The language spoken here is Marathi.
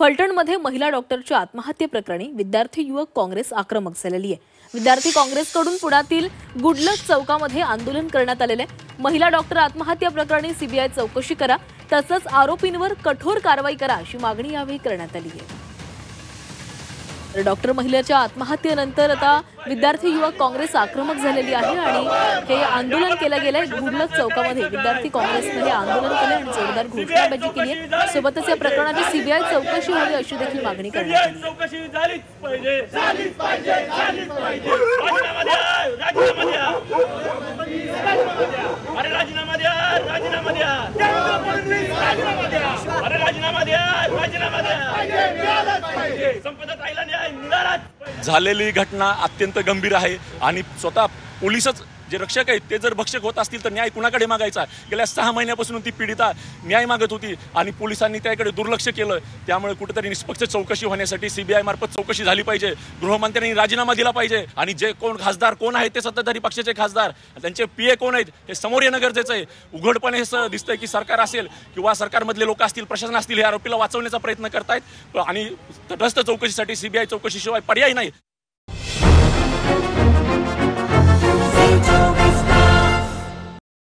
फलटणमध्ये महिला डॉक्टरच्या आत्महत्येप्रकरणी विद्यार्थी युवक काँग्रेस आक्रमक झालेली आहे। विद्यार्थी काँग्रेसकडून पुण्यातील गुडलक चौकामध्ये आंदोलन करण्यात आलेले आहे। महिला डॉक्टर आत्महत्या प्रकरणी सीबीआय चौकशी करा, तसंच आरोपींवर कठोर कारवाई करा अशी मागणी यावेळी करण्यात आली आहे। डॉक्टर महिलेच्या आत्महत्येनंतर आता विद्यार्थी युवक काँग्रेस आक्रमक झालेली आहे आणि हे आंदोलन केलं गेलंय। गुडलक चौकामध्ये विद्यार्थी काँग्रेसने हे आंदोलन केले आणि जोरदार घोषणाबाजी केली आहे। सोबतच या प्रकरणाची सीबीआय चौकशी व्हावी अशी देखील मागणी करण्यात आली। चौकशी झालीच पाहिजे, झालीच पाहिजे, झालीच पाहिजे। राजीनामा द्या, राजीनामा द्या, राजीनामा द्या, अरे राजीनामा द्या, राजीनामा द्या, संपदा ताईला न्याय मिळालाच। झालेली घटना अत्यंत गंभीर आहे आणि स्वतः पोलीसच जे रक्षक आहेत ते जर भक्षक होत असतील तर न्याय कुणाकडे मागायचा? गेल्या 6 महिन्यापासून ती पीडिता न्याय मागत होती आणि पोलिसांनी त्याकडे दुर्लक्ष केलं। त्यामुळे कुठेतरी निष्पक्ष चौकशी होण्यासाठी सीबीआय मार्फत चौकशी झाली पाहिजे। गृहमंत्र्यांनी राजीनामा दिला पाहिजे आणि जे कोण खासदार कोण आहेत ते सत्ताधारी पक्षाचे खासदार, त्यांचे पीए कोण आहेत हे समोर येणं गरजेचं आहे। उघडपणे असं दिसतंय की सरकार असेल किंवा सरकारमधले लोक असतील, प्रशासन असतील, हे आरोपीला वाचवण्याचा प्रयत्न करतायत आणि तटस्थ चौकशीसाठी सीबीआय चौकशीशिवाय पर्याय नाही।